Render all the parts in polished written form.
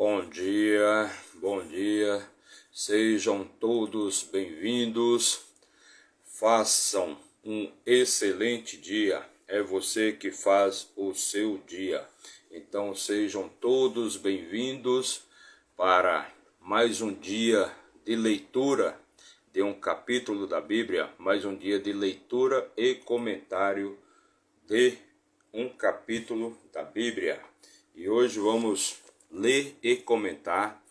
Bom dia, sejam todos bem-vindos, façam um excelente dia, é você que faz o seu dia, então sejam todos bem-vindos para mais um dia de leitura de um capítulo da Bíblia, mais um dia de leitura e comentário de um capítulo da Bíblia. E hoje vamos ler e comentar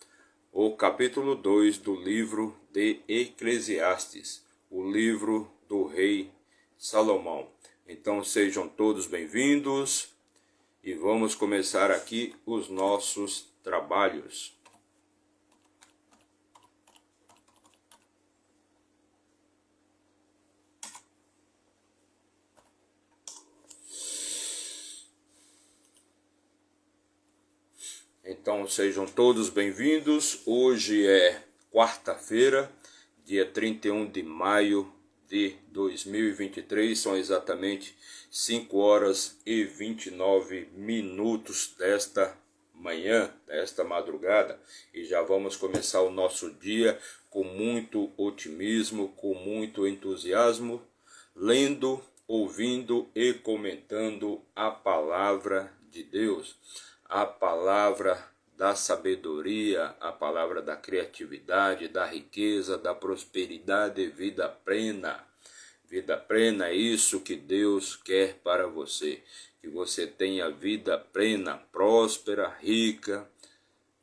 o capítulo 2 do livro de Eclesiastes, o livro do rei Salomão. Então sejam todos bem-vindos e vamos começar aqui os nossos trabalhos. Então sejam todos bem-vindos. Hoje é quarta-feira, dia 31 de maio de 2023. São exatamente 5 horas e 29 minutos desta manhã, desta madrugada. E já vamos começar o nosso dia com muito otimismo, com muito entusiasmo, lendo, ouvindo e comentando a palavra de Deus. A palavra da sabedoria, a palavra da criatividade, da riqueza, da prosperidade, vida plena. Vida plena é isso que Deus quer para você. Que você tenha vida plena, próspera, rica,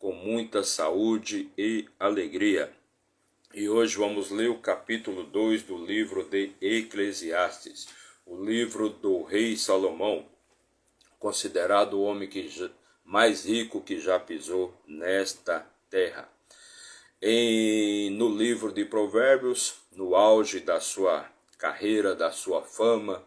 com muita saúde e alegria. E hoje vamos ler o capítulo 2 do livro de Eclesiastes, o livro do rei Salomão, considerado o homem mais rico que já pisou nesta terra. No livro de Provérbios, no auge da sua carreira, da sua fama,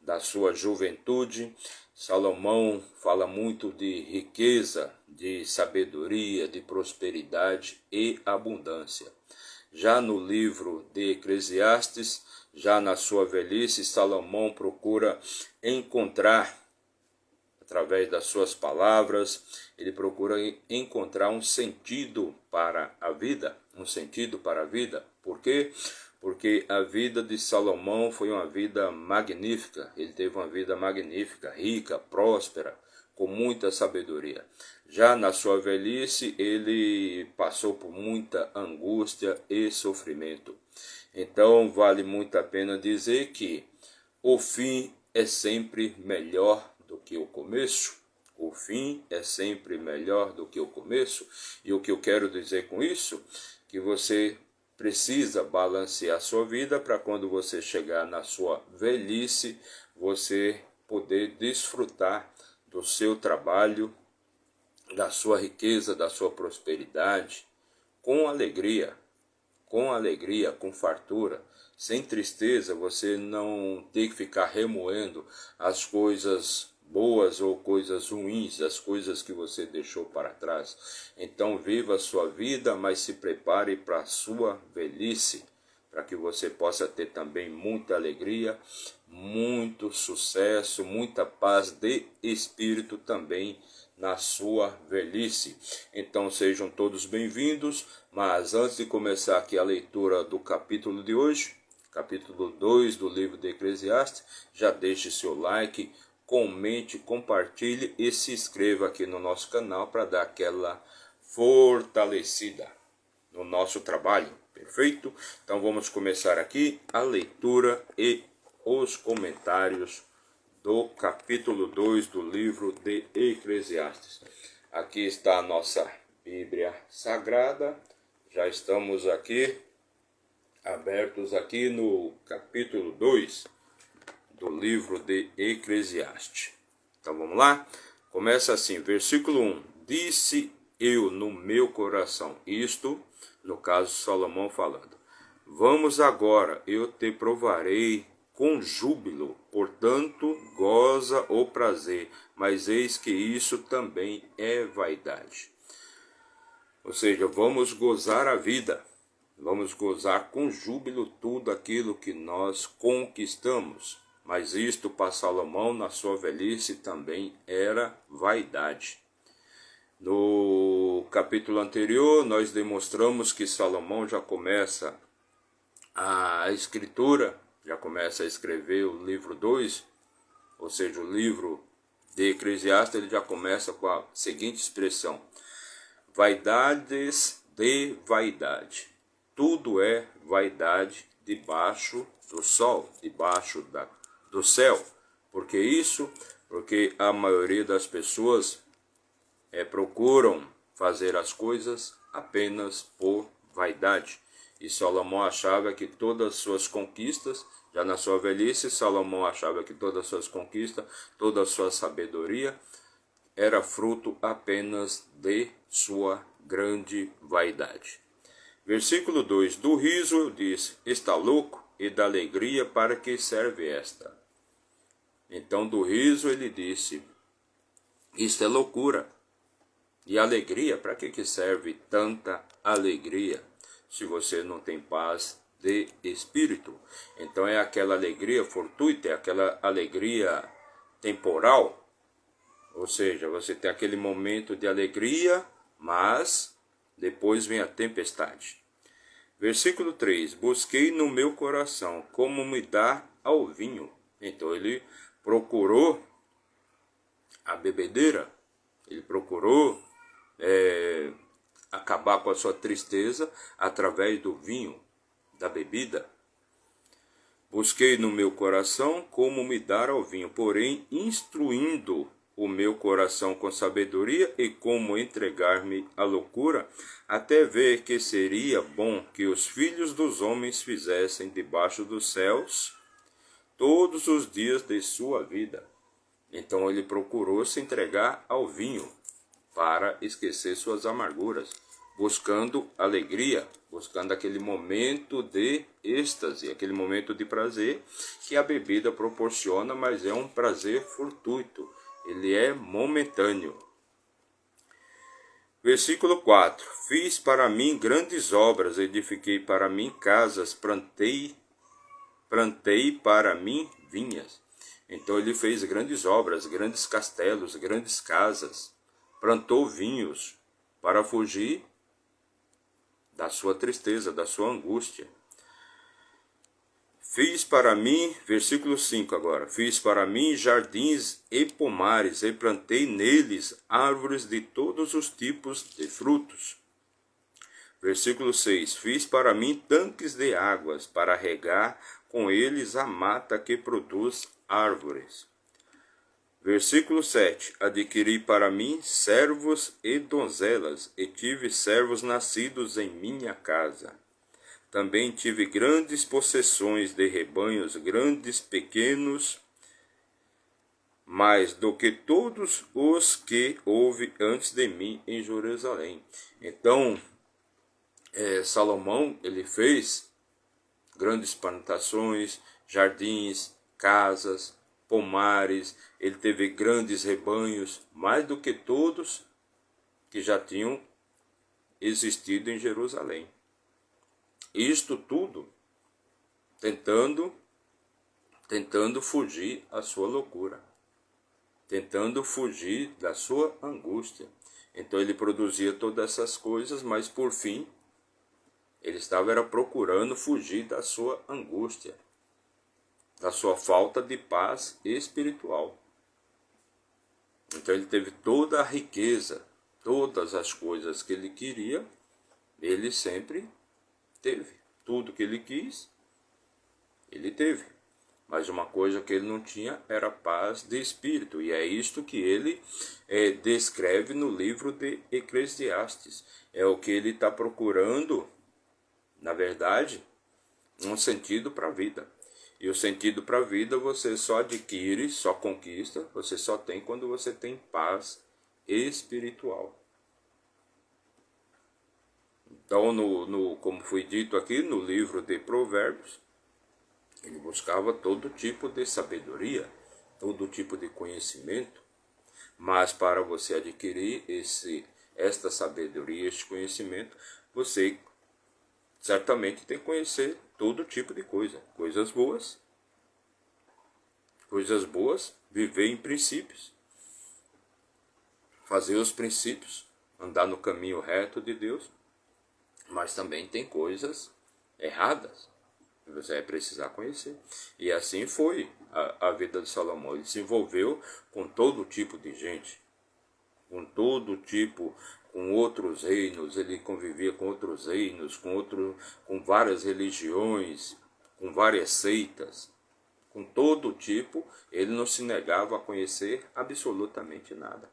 da sua juventude, Salomão fala muito de riqueza, de sabedoria, de prosperidade e abundância. Já no livro de Eclesiastes, já na sua velhice, Salomão procura encontrar, através das suas palavras, ele procura encontrar um sentido para a vida. Um sentido para a vida. Por quê? Porque a vida de Salomão foi uma vida magnífica. Ele teve uma vida magnífica, rica, próspera, com muita sabedoria. Já na sua velhice, ele passou por muita angústia e sofrimento. Então, vale muito a pena dizer que o fim é sempre melhor do que o começo. O fim é sempre melhor do que o começo. E o que eu quero dizer com isso? Que você precisa balancear sua vida para quando você chegar na sua velhice, você poder desfrutar do seu trabalho, da sua riqueza, da sua prosperidade, com alegria, com fartura, sem tristeza. Você não tem que ficar remoendo as coisas boas ou coisas ruins, as coisas que você deixou para trás. Então viva a sua vida, mas se prepare para a sua velhice, para que você possa ter também muita alegria, muito sucesso, muita paz de espírito também na sua velhice. Então sejam todos bem-vindos, mas antes de começar aqui a leitura do capítulo de hoje, capítulo 2 do livro de Eclesiastes, já deixe seu like, comente, compartilhe e se inscreva aqui no nosso canal para dar aquela fortalecida no nosso trabalho, perfeito? Então vamos começar aqui a leitura e os comentários do capítulo 2 do livro de Eclesiastes. Aqui está a nossa Bíblia Sagrada, já estamos aqui abertos aqui no capítulo 2 do livro de Eclesiastes. Então vamos lá? Começa assim, versículo 1. Disse eu no meu coração, isto, no caso Salomão falando, vamos agora, eu te provarei com júbilo, portanto goza o prazer, mas eis que isso também é vaidade. Ou seja, vamos gozar a vida, vamos gozar com júbilo tudo aquilo que nós conquistamos. Mas isto para Salomão na sua velhice também era vaidade. No capítulo anterior, nós demonstramos que Salomão já começa a escritura, já começa a escrever o livro 2, ou seja, o livro de Eclesiastes. Ele já começa com a seguinte expressão: vaidades de vaidade. Tudo é vaidade debaixo do sol, debaixo do céu. Por que isso? Porque a maioria das pessoas procuram fazer as coisas apenas por vaidade. E Salomão achava que todas as suas conquistas, já na sua velhice, Salomão achava que todas as suas conquistas, toda a sua sabedoria, era fruto apenas de sua grande vaidade. Versículo 2: do riso diz: está louco, e da alegria para que serve esta? Então do riso ele disse: isto é loucura. E alegria, para que serve tanta alegria se você não tem paz de espírito? Então é aquela alegria fortuita, é aquela alegria temporal. Ou seja, você tem aquele momento de alegria, mas depois vem a tempestade. Versículo 3: busquei no meu coração como me dar ao vinho. Então ele procurou a bebedeira, ele procurou acabar com a sua tristeza através do vinho, da bebida. Busquei no meu coração como me dar ao vinho, porém instruindo o meu coração com sabedoria e como entregar-me à loucura, até ver que seria bom que os filhos dos homens fizessem debaixo dos céus todos os dias de sua vida. Então ele procurou se entregar ao vinho para esquecer suas amarguras, buscando alegria, buscando aquele momento de êxtase, aquele momento de prazer que a bebida proporciona, mas é um prazer fortuito, ele é momentâneo. Versículo 4: fiz para mim grandes obras, edifiquei para mim casas, plantei para mim vinhas. Então ele fez grandes obras, grandes castelos, grandes casas, plantou vinhos para fugir da sua tristeza, da sua angústia. Fiz para mim, versículo 5 agora, fiz para mim jardins e pomares, e plantei neles árvores de todos os tipos de frutos. Versículo 6, fiz para mim tanques de águas, para regar com eles a mata que produz árvores. Versículo 7, adquiri para mim servos e donzelas, e tive servos nascidos em minha casa. Também tive grandes possessões de rebanhos, grandes, pequenos, mais do que todos os que houve antes de mim em Jerusalém. Então, Salomão, ele fez grandes plantações, jardins, casas, pomares, ele teve grandes rebanhos, mais do que todos que já tinham existido em Jerusalém. Isto tudo tentando fugir à sua loucura, tentando fugir da sua angústia. Então ele produzia todas essas coisas, mas por fim ele estava procurando fugir da sua angústia, da sua falta de paz espiritual. Então ele teve toda a riqueza, todas as coisas que ele queria, ele sempre teve. Tudo que ele quis, ele teve. Mas uma coisa que ele não tinha era paz de espírito. E é isto que ele descreve no livro de Eclesiastes. É o que ele está procurando, na verdade, um sentido para a vida. E o sentido para a vida você só adquire, só conquista, você só tem quando você tem paz espiritual. Então, como foi dito aqui no livro de Provérbios, ele buscava todo tipo de sabedoria, todo tipo de conhecimento, mas para você adquirir esta sabedoria, este conhecimento, você certamente tem que conhecer todo tipo de coisa, coisas boas, viver em princípios, fazer os princípios andar no caminho reto de Deus, mas também tem coisas erradas que você vai precisar conhecer. E assim foi a vida de Salomão. Ele se envolveu com todo tipo de gente, com todo tipo, com outros reinos, ele convivia com outros reinos, com várias religiões, com várias seitas, com todo tipo, ele não se negava a conhecer absolutamente nada.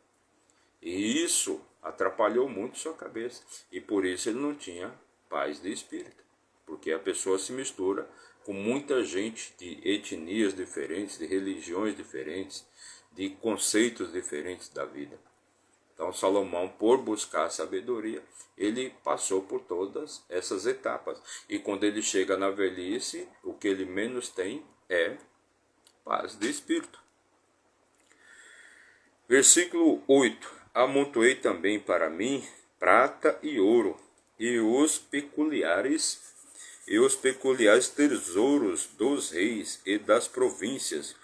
E isso atrapalhou muito sua cabeça. E por isso ele não tinha paz de espírito. Porque a pessoa se mistura com muita gente de etnias diferentes, de religiões diferentes, de conceitos diferentes da vida. Então Salomão, por buscar a sabedoria, ele passou por todas essas etapas. E quando ele chega na velhice, o que ele menos tem é paz de espírito. Versículo 8. Amontoei também para mim prata e ouro, e os peculiares tesouros dos reis e das províncias.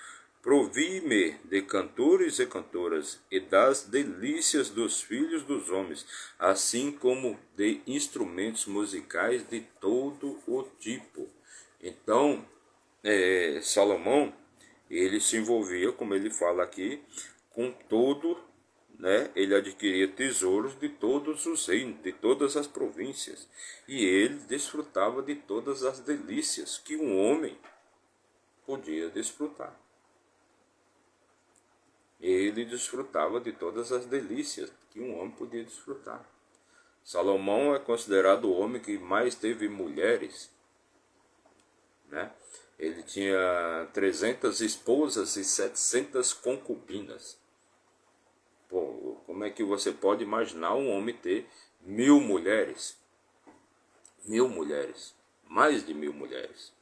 Provi-me de cantores e cantoras, e das delícias dos filhos dos homens, assim como de instrumentos musicais de todo o tipo. Então, Salomão, ele se envolvia, como ele fala aqui, com todo, ele adquiria tesouros de todos os reinos, de todas as províncias, e ele desfrutava de todas as delícias que um homem podia desfrutar. Ele desfrutava de todas as delícias que um homem podia desfrutar. Salomão é considerado o homem que mais teve mulheres, Ele tinha 300 esposas e 700 concubinas. Pô, como é que você pode imaginar um homem ter 1000 mulheres? 1000 mulheres. Mais de 1000 mulheres.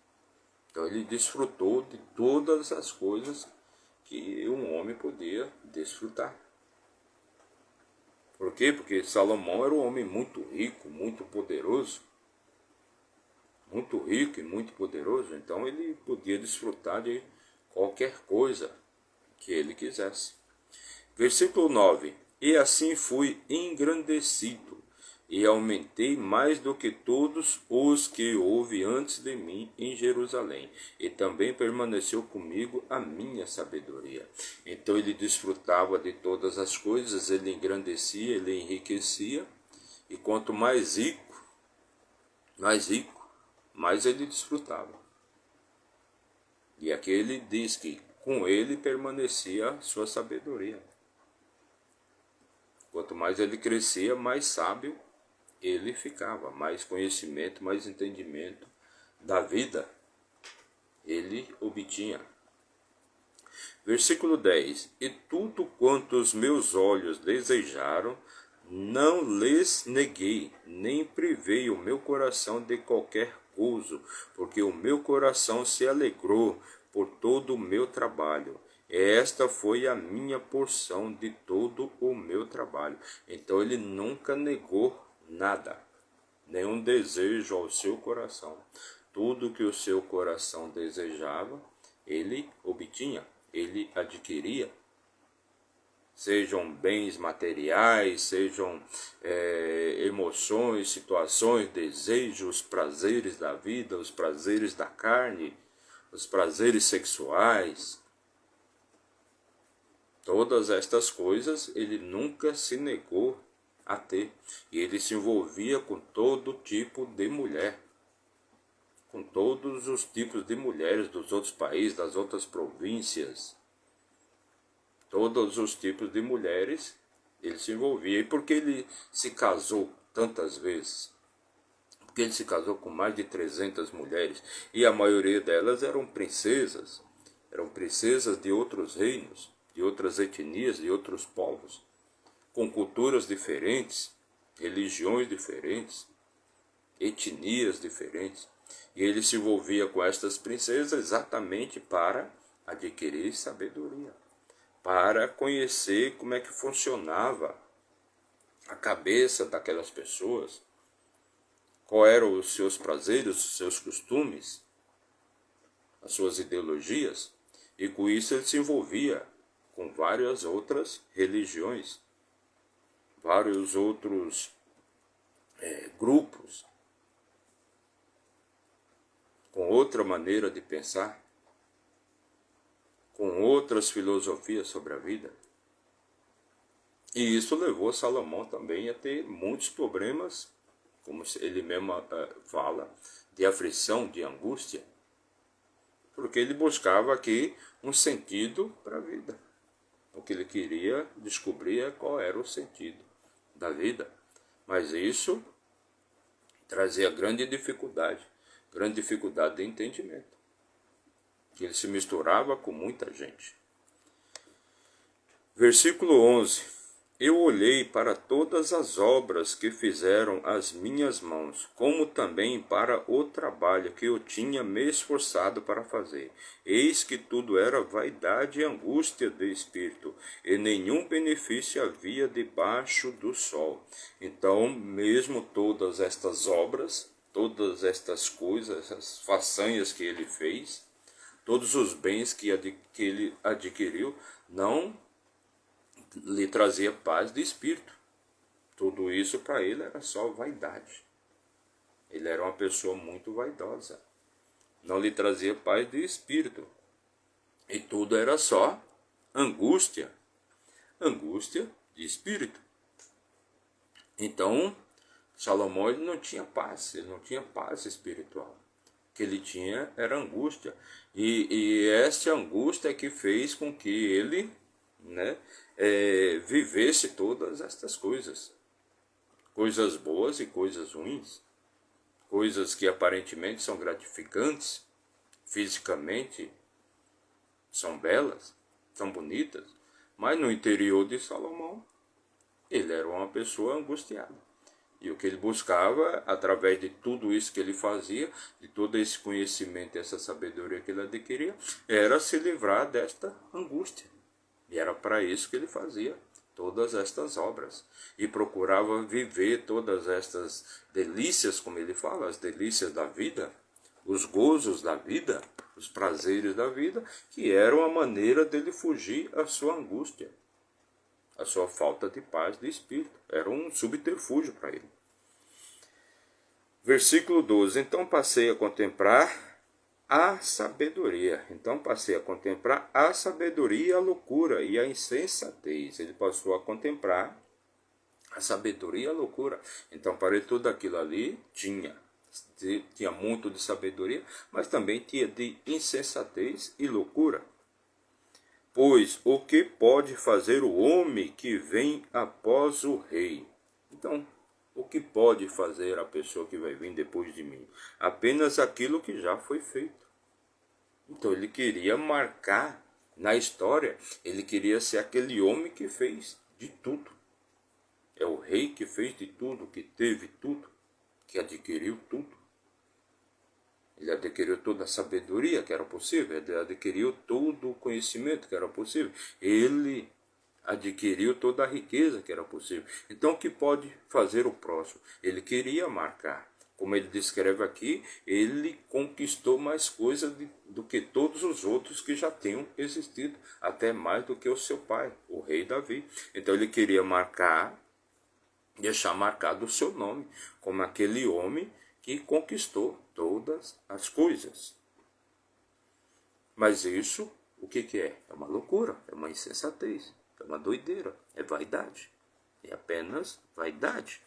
Então ele desfrutou de todas as coisas que um homem podia desfrutar. Por quê? Porque Salomão era um homem muito rico, muito poderoso. Muito rico e muito poderoso. Então ele podia desfrutar de qualquer coisa que ele quisesse. Versículo 9. E assim fui engrandecido, e aumentei mais do que todos os que houve antes de mim em Jerusalém, e também permaneceu comigo a minha sabedoria. Então ele desfrutava de todas as coisas, ele engrandecia, ele enriquecia, e quanto mais rico, mais ele desfrutava. E aqui ele diz que com ele permanecia sua sabedoria. Quanto mais ele crescia, mais sábio ele ficava, mais conhecimento, mais entendimento da vida ele obtinha. Versículo 10. E tudo quanto os meus olhos desejaram, não lhes neguei, nem privei o meu coração de qualquer gozo, porque o meu coração se alegrou por todo o meu trabalho. Esta foi a minha porção de todo o meu trabalho. Então ele nunca negou nada, nenhum desejo ao seu coração. Tudo que o seu coração desejava, ele obtinha, ele adquiria. Sejam bens materiais, sejam emoções, situações, desejos, prazeres da vida, os prazeres da carne, os prazeres sexuais. Todas estas coisas ele nunca se negou a ter. E ele se envolvia com todo tipo de mulher. Com todos os tipos de mulheres dos outros países, das outras províncias. Todos os tipos de mulheres ele se envolvia. E por que ele se casou tantas vezes? Porque ele se casou com mais de 300 mulheres. E a maioria delas eram princesas. Eram princesas de outros reinos, de outras etnias, de outros povos. Com culturas diferentes, religiões diferentes, etnias diferentes. E ele se envolvia com estas princesas exatamente para adquirir sabedoria, para conhecer como é que funcionava a cabeça daquelas pessoas, quais eram os seus prazeres, os seus costumes, as suas ideologias, e com isso ele se envolvia com várias outras religiões. vários outros grupos com outra maneira de pensar, com outras filosofias sobre a vida. E isso levou Salomão também a ter muitos problemas, como ele mesmo fala, de aflição, de angústia, porque ele buscava aqui um sentido para a vida. O que ele queria descobrir é qual era o sentido da vida. Mas isso trazia grande dificuldade de entendimento, que ele se misturava com muita gente. Versículo 11. Eu olhei para todas as obras que fizeram as minhas mãos, como também para o trabalho que eu tinha me esforçado para fazer. Eis que tudo era vaidade e angústia de espírito, e nenhum benefício havia debaixo do sol. Então, mesmo todas estas obras, todas estas coisas, as façanhas que ele fez, todos os bens que ele adquiriu, não lhe trazia paz de espírito. Tudo isso para ele era só vaidade. Ele era uma pessoa muito vaidosa. Não lhe trazia paz de espírito. E tudo era só angústia. Angústia de espírito. Então, Salomão ele não tinha paz. Ele não tinha paz espiritual. O que ele tinha era angústia. E essa angústia é que fez com que ele vivesse todas estas coisas. Coisas boas e coisas ruins. Coisas que aparentemente são gratificantes, fisicamente são belas, são bonitas, mas no interior de Salomão, ele era uma pessoa angustiada. E o que ele buscava, através de tudo isso que ele fazia, de todo esse conhecimento, essa sabedoria que ele adquiria, era se livrar desta angústia. E era para isso que ele fazia todas estas obras. E procurava viver todas estas delícias, como ele fala, as delícias da vida, os gozos da vida, os prazeres da vida, que eram a maneira dele fugir à sua angústia, à sua falta de paz de espírito. Era um subterfúgio para ele. Versículo 12. Então passei a contemplar a sabedoria. Então passei a contemplar a sabedoria, a loucura e a insensatez. Ele passou a contemplar a sabedoria e a loucura. Então para ele tudo aquilo ali tinha muito de sabedoria, mas também tinha de insensatez e loucura. Pois o que pode fazer o homem que vem após o rei? Então, o que pode fazer a pessoa que vai vir depois de mim? Apenas aquilo que já foi feito. Então ele queria marcar na história, ele queria ser aquele homem que fez de tudo. É o rei que fez de tudo, que teve tudo, que adquiriu tudo. Ele adquiriu toda a sabedoria que era possível, ele adquiriu todo o conhecimento que era possível. Ele adquiriu toda a riqueza que era possível. Então o que pode fazer o próximo? Ele queria marcar. Como ele descreve aqui, ele conquistou mais coisas do que todos os outros que já tinham existido, até mais do que o seu pai, o rei Davi. Então ele queria marcar, deixar marcado o seu nome, como aquele homem que conquistou todas as coisas. Mas isso, o que é? É uma loucura, é uma insensatez, é uma doideira, é vaidade, é apenas vaidade.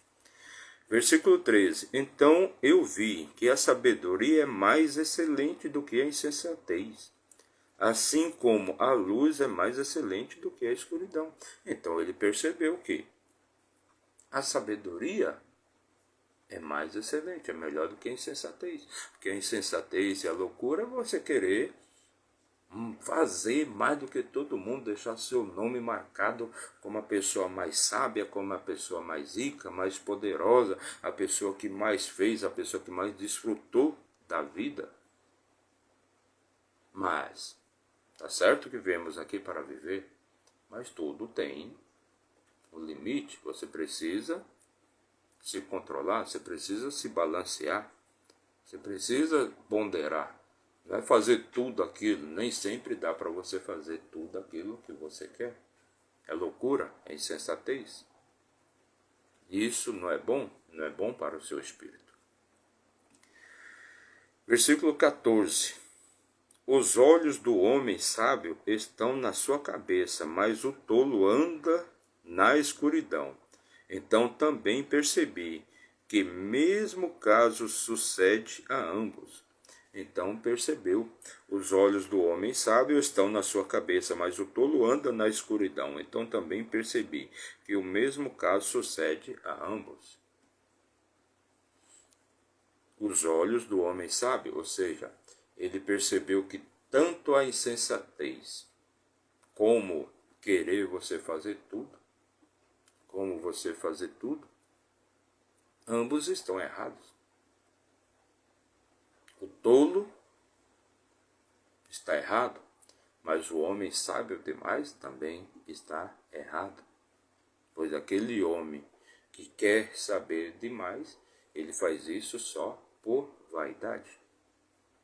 Versículo 13. Então eu vi que a sabedoria é mais excelente do que a insensatez, assim como a luz é mais excelente do que a escuridão. Então ele percebeu que a sabedoria é mais excelente, é melhor do que a insensatez. Porque a insensatez e a loucura é você querer fazer mais do que todo mundo, deixar seu nome marcado como a pessoa mais sábia, como a pessoa mais rica, mais poderosa, a pessoa que mais fez, a pessoa que mais desfrutou da vida. Mas, tá certo que viemos aqui para viver, mas tudo tem um limite. Você precisa se controlar, você precisa se balancear, você precisa ponderar. Vai fazer tudo aquilo, nem sempre dá para você fazer tudo aquilo que você quer. É loucura, é insensatez. Isso não é bom, não é bom para o seu espírito. Versículo 14. Os olhos do homem sábio estão na sua cabeça, mas o tolo anda na escuridão. Então também percebi que mesmo caso sucede a ambos. Então percebeu, os olhos do homem sábio estão na sua cabeça, mas o tolo anda na escuridão. Então também percebi que o mesmo caso sucede a ambos. Os olhos do homem sábio, ou seja, ele percebeu que tanto a insensatez como querer você fazer tudo, ambos estão errados. O tolo está errado, mas o homem sábio demais também está errado. Pois aquele homem que quer saber demais, ele faz isso só por vaidade.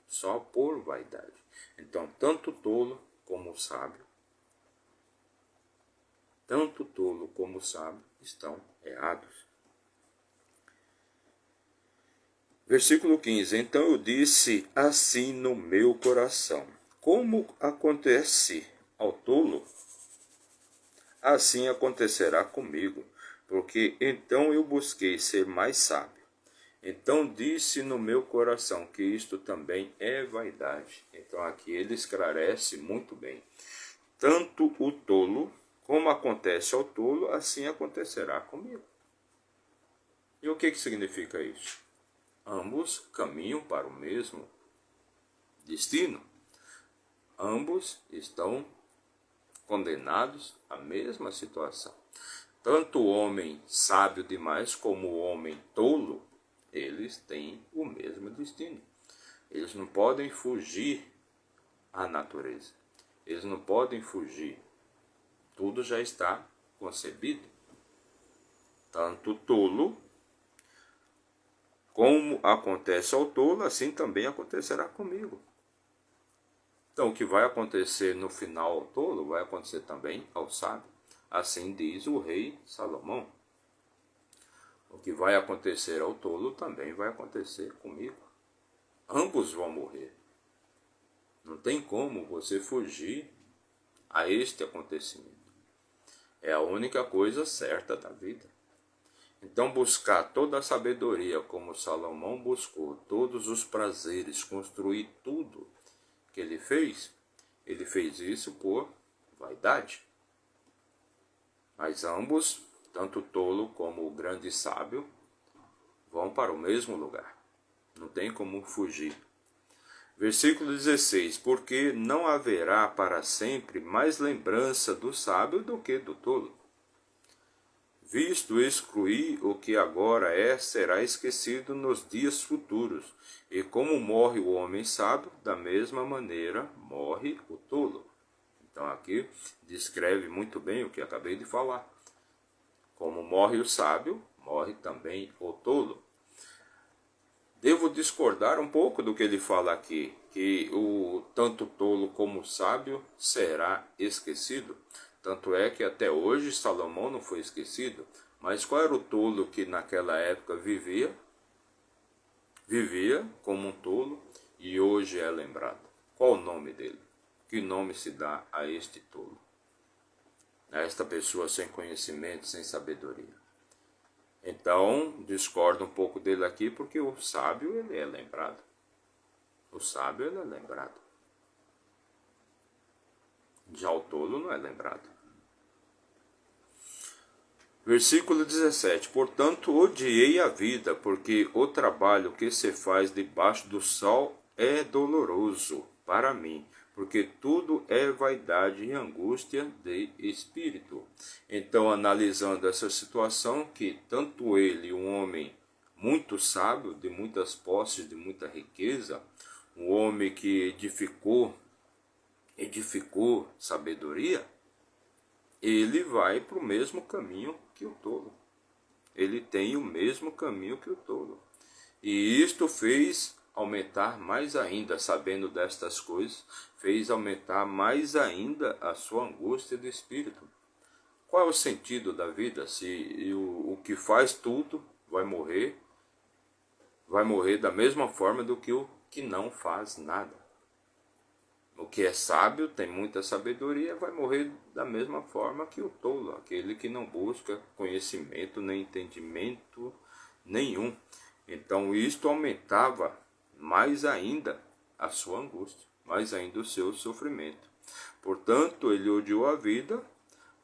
Só por vaidade. Então, tanto o tolo como o sábio, estão errados. Versículo 15. Então eu disse assim no meu coração: como acontece ao tolo, assim acontecerá comigo, porque então eu busquei ser mais sábio. Então disse no meu coração que isto também é vaidade. Então aqui ele esclarece muito bem. Tanto o tolo, como acontece ao tolo, assim acontecerá comigo. E o que significa isso? Ambos caminham para o mesmo destino. Ambos estão condenados à mesma situação. Tanto o homem sábio demais como o homem tolo, eles têm o mesmo destino. Eles não podem fugir à natureza. Eles não podem fugir. Tudo já está concebido. Tanto o tolo, como acontece ao tolo, assim também acontecerá comigo. Então, o que vai acontecer no final ao tolo, vai acontecer também ao sábio. Assim diz o rei Salomão. O que vai acontecer ao tolo também vai acontecer comigo. Ambos vão morrer. Não tem como você fugir a este acontecimento. É a única coisa certa da vida. Então buscar toda a sabedoria como Salomão buscou, todos os prazeres, construir tudo que ele fez isso por vaidade. Mas ambos, tanto o tolo como o grande sábio, vão para o mesmo lugar. Não tem como fugir. Versículo 16. Porque não haverá para sempre mais lembrança do sábio do que do tolo. Visto excluir o que agora é, será esquecido nos dias futuros. E como morre o homem sábio, da mesma maneira morre o tolo. Então aqui descreve muito bem o que acabei de falar. Como morre o sábio, morre também o tolo. Devo discordar um pouco do que ele fala aqui, que o tanto tolo como o sábio será esquecido. Tanto é que até hoje Salomão não foi esquecido. Mas qual era o tolo que naquela época vivia? Vivia como um tolo e hoje é lembrado. Qual o nome dele? Que nome se dá a este tolo? A esta pessoa sem conhecimento, sem sabedoria. Então, discordo um pouco dele aqui, porque o sábio, ele é lembrado. O sábio, ele é lembrado. Já o tolo não é lembrado. Versículo 17. Portanto, odiei a vida, porque o trabalho que se faz debaixo do sol é doloroso para mim, porque tudo é vaidade e angústia de espírito. Então, analisando essa situação, que tanto ele, um homem muito sábio, de muitas posses, de muita riqueza, um homem que edificou sabedoria, ele vai para o mesmo caminho que o tolo. Ele tem o mesmo caminho que o tolo. E isto fez aumentar mais ainda, sabendo destas coisas, fez aumentar mais ainda a sua angústia de espírito. Qual é o sentido da vida se o que faz tudo vai morrer da mesma forma do que o que não faz nada? O que é sábio, tem muita sabedoria, vai morrer da mesma forma que o tolo, aquele que não busca conhecimento nem entendimento nenhum. Então isto aumentava mais ainda a sua angústia, mais ainda o seu sofrimento. Portanto, ele odiou a vida,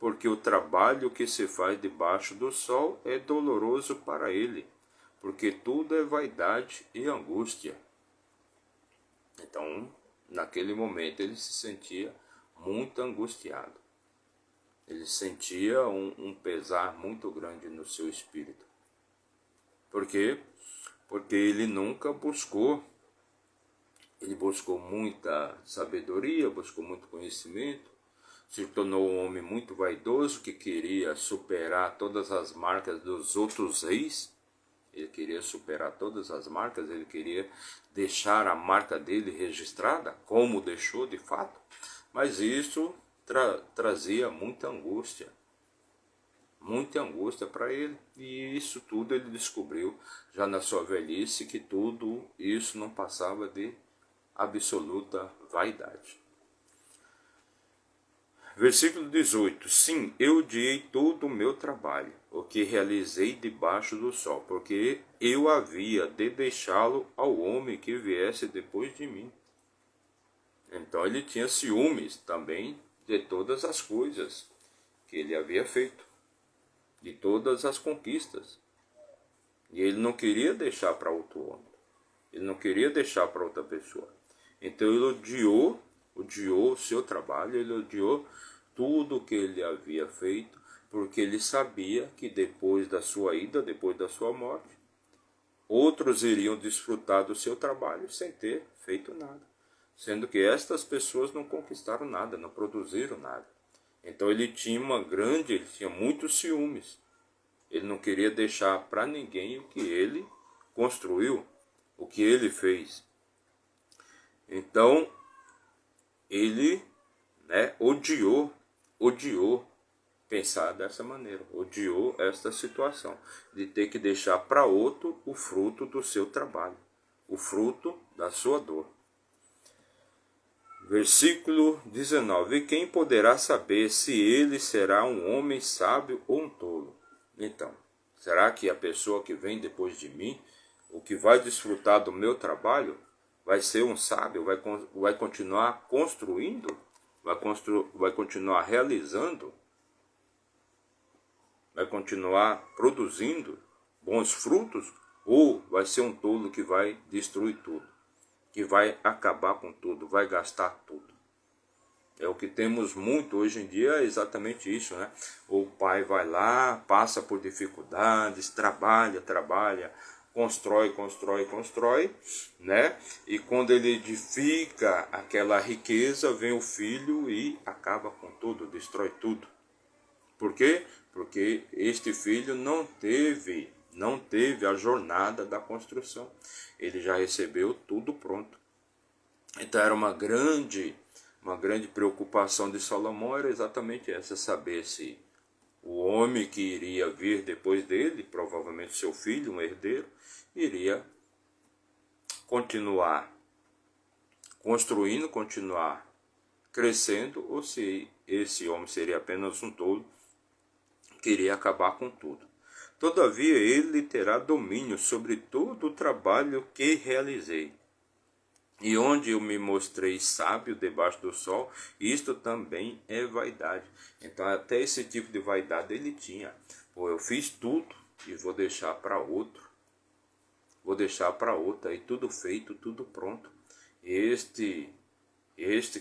porque o trabalho que se faz debaixo do sol é doloroso para ele, porque tudo é vaidade e angústia. Então, naquele momento, ele se sentia muito angustiado. Ele sentia um pesar muito grande no seu espírito. Por quê? Porque ele nunca buscou. Ele buscou muita sabedoria, buscou muito conhecimento, se tornou um homem muito vaidoso que queria superar todas as marcas dos outros reis. Ele queria superar todas as marcas, ele queria deixar a marca dele registrada, como deixou de fato. Mas isso trazia muita angústia para ele. E isso tudo ele descobriu já na sua velhice, que tudo isso não passava de absoluta vaidade. Versículo 18. Sim, eu odiei todo o meu trabalho, o que realizei debaixo do sol, porque eu havia de deixá-lo ao homem que viesse depois de mim. Então ele tinha ciúmes também de todas as coisas que ele havia feito, de todas as conquistas. E ele não queria deixar para outro homem, ele não queria deixar para outra pessoa. Então ele odiou o seu trabalho, ele odiou tudo o que ele havia feito, porque ele sabia que depois da sua ida, depois da sua morte, outros iriam desfrutar do seu trabalho sem ter feito nada, sendo que estas pessoas não conquistaram nada, não produziram nada. Então ele tinha muitos ciúmes. Ele não queria deixar para ninguém o que ele construiu, o que ele fez. Então ele odiou pensar dessa maneira, odiou esta situação de ter que deixar para outro o fruto do seu trabalho, o fruto da sua dor. Versículo 19. E quem poderá saber se ele será um homem sábio ou um tolo? Então, será que a pessoa que vem depois de mim, o que vai desfrutar do meu trabalho, vai ser um sábio, vai continuar construindo, vai continuar realizando, vai continuar produzindo bons frutos, ou vai ser um tolo que vai destruir tudo, que vai acabar com tudo, vai gastar tudo? É o que temos muito hoje em dia, é exatamente isso, né? O pai vai lá, passa por dificuldades, trabalha, constrói, né? E quando ele edifica aquela riqueza, vem o filho e acaba com tudo, destrói tudo. Por quê? Porque este filho não teve a jornada da construção. Ele já recebeu tudo pronto. Então era uma grande preocupação de Salomão, era exatamente essa, saber se o homem que iria vir depois dele, provavelmente seu filho, um herdeiro, iria continuar construindo, continuar crescendo, ou se esse homem seria apenas um tolo que iria acabar com tudo. Todavia ele terá domínio sobre todo o trabalho que realizei. E onde eu me mostrei sábio debaixo do sol, isto também é vaidade. Então até esse tipo de vaidade ele tinha. Pô, eu fiz tudo e vou deixar para outro. Vou deixar para outra, aí tudo feito, tudo pronto. Este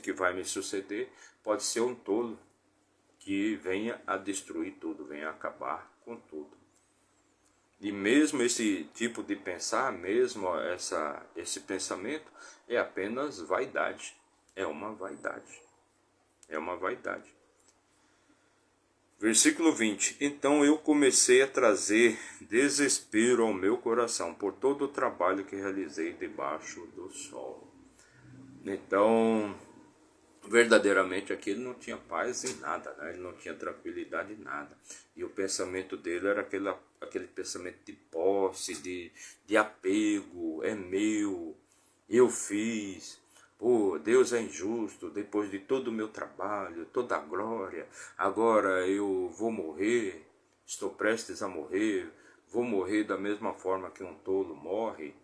que vai me suceder pode ser um tolo que venha a destruir tudo, venha a acabar com tudo. E mesmo esse tipo de pensar, mesmo esse pensamento, é apenas vaidade. É uma vaidade. É uma vaidade. Versículo 20. Então eu comecei a trazer desespero ao meu coração por todo o trabalho que realizei debaixo do sol. Então, verdadeiramente aqui ele não tinha paz em nada, né? Ele não tinha tranquilidade em nada. E o pensamento dele era aquele pensamento de posse, de apego, é meu, eu fiz, pô, Deus é injusto, depois de todo o meu trabalho, toda a glória, agora eu vou morrer, estou prestes a morrer, vou morrer da mesma forma que um tolo morre.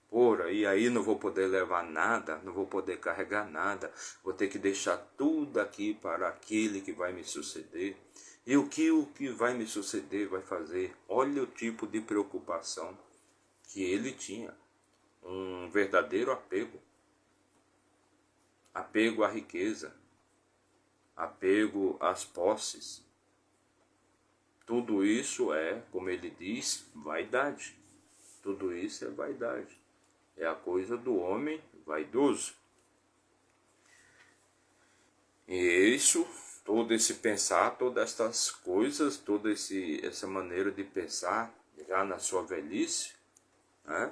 Porra, e aí não vou poder levar nada, não vou poder carregar nada, vou ter que deixar tudo aqui para aquele que vai me suceder. E o que vai me suceder vai fazer? Olha o tipo de preocupação que ele tinha, um verdadeiro apego. Apego à riqueza, apego às posses. Tudo isso é, como ele diz, vaidade. Tudo isso é vaidade. É a coisa do homem vaidoso. E isso, todo esse pensar, todas estas coisas, toda essa maneira de pensar, já na sua velhice, né?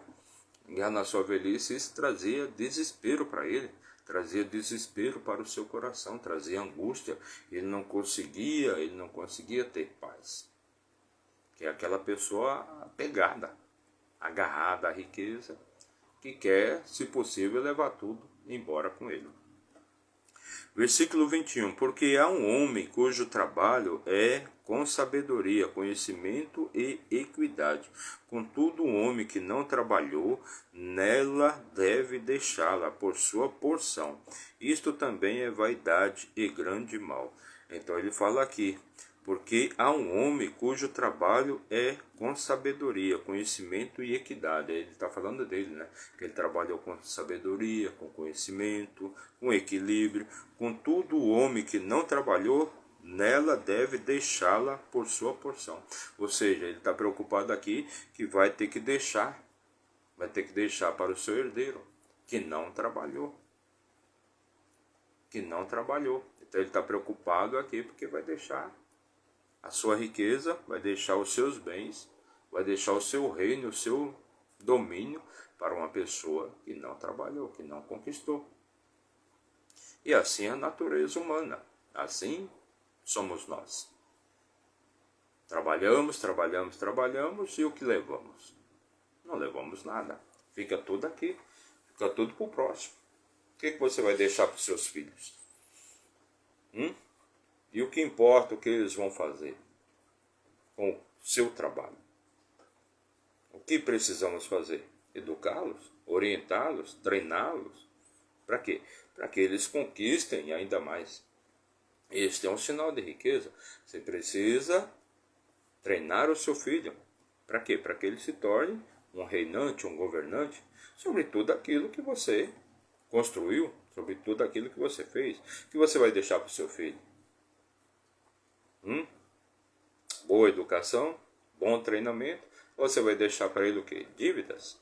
Já na sua velhice isso trazia desespero para ele, trazia desespero para o seu coração, trazia angústia. Ele não conseguia ter paz. Que é aquela pessoa apegada, agarrada à riqueza, que quer, se possível, levar tudo embora com ele. Versículo 21. Porque há um homem cujo trabalho é com sabedoria, conhecimento e equidade. Contudo, o homem que não trabalhou, nela deve deixá-la por sua porção. Isto também é vaidade e grande mal. Então ele fala aqui, porque há um homem cujo trabalho é com sabedoria, conhecimento e equidade. Ele está falando dele, né? Que ele trabalhou com sabedoria, com conhecimento, com equilíbrio. Contudo, o homem que não trabalhou, nela deve deixá-la por sua porção. Ou seja, ele está preocupado aqui que vai ter que deixar para o seu herdeiro, que não trabalhou. Então ele está preocupado aqui porque vai deixar a sua riqueza, vai deixar os seus bens, vai deixar o seu reino, o seu domínio para uma pessoa que não trabalhou, que não conquistou. E assim é a natureza humana, assim somos nós. Trabalhamos e o que levamos? Não levamos nada, fica tudo aqui, fica tudo para o próximo. O que você vai deixar para os seus filhos? E o que importa o que eles vão fazer com o seu trabalho? O que precisamos fazer? Educá-los, orientá-los, treiná-los. Para quê? Para que eles conquistem ainda mais. Este é um sinal de riqueza. Você precisa treinar o seu filho. Para quê? Para que ele se torne um reinante, um governante sobre tudo aquilo que você construiu, sobre tudo aquilo que você fez. O que você vai deixar para o seu filho? Boa educação, bom treinamento, ou você vai deixar para ele o quê? Dívidas?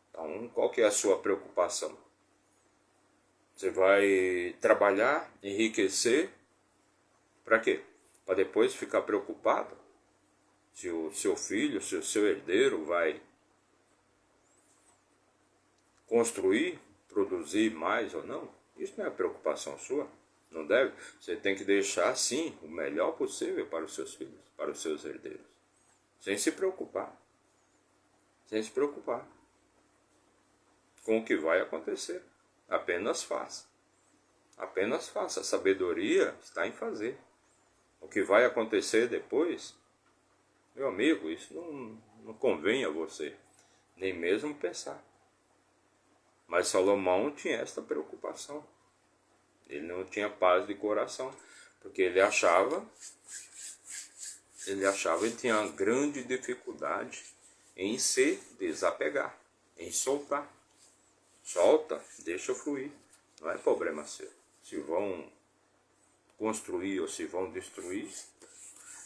Então, qual que é a sua preocupação? Você vai trabalhar, enriquecer, para quê? Para depois ficar preocupado se o seu filho, se o seu herdeiro vai construir, produzir mais ou não? Isso não é preocupação sua. Não deve? Você tem que deixar, sim, o melhor possível para os seus filhos, para os seus herdeiros. Sem se preocupar. Sem se preocupar com o que vai acontecer. Apenas faça. Apenas faça. A sabedoria está em fazer. O que vai acontecer depois, meu amigo, isso não convém a você. Nem mesmo pensar. Mas Salomão tinha esta preocupação. Ele não tinha paz de coração, porque ele tinha uma grande dificuldade em se desapegar, em soltar. Solta, deixa fluir, não é problema seu. Se vão construir ou se vão destruir,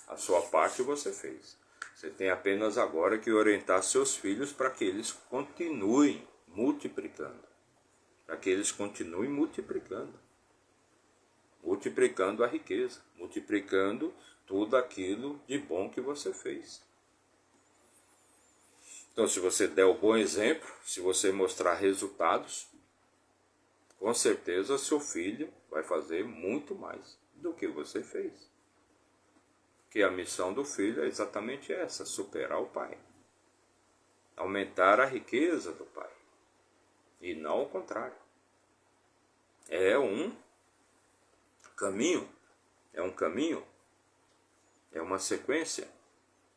a sua parte você fez. Você tem apenas agora que orientar seus filhos para que eles continuem multiplicando. Para que eles continuem multiplicando. Multiplicando a riqueza, multiplicando tudo aquilo de bom que você fez. Então, se você der o bom exemplo, se você mostrar resultados, com certeza seu filho vai fazer muito mais do que você fez. Porque a missão do filho é exatamente essa, superar o pai. Aumentar a riqueza do pai. E não o contrário. É um caminho, é uma sequência.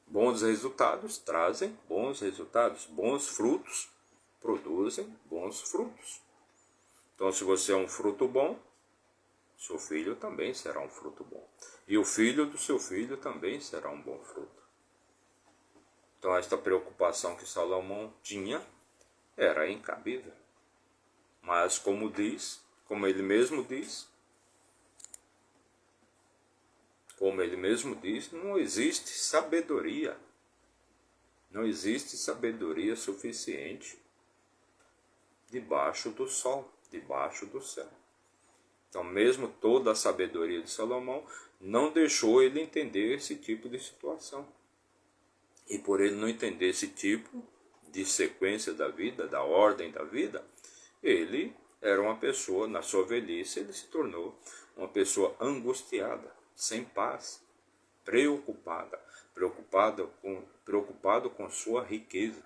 Bons resultados trazem bons resultados, bons frutos produzem bons frutos. Então, se você é um fruto bom, seu filho também será um fruto bom. E o filho do seu filho também será um bom fruto. Então, esta preocupação que Salomão tinha era incabível. Mas, como ele mesmo diz, não existe sabedoria. Não existe sabedoria suficiente debaixo do sol, debaixo do céu. Então, mesmo toda a sabedoria de Salomão não deixou ele entender esse tipo de situação. E por ele não entender esse tipo de sequência da vida, da ordem da vida, ele era uma pessoa, na sua velhice, ele se tornou uma pessoa angustiada, sem paz, preocupado com sua riqueza,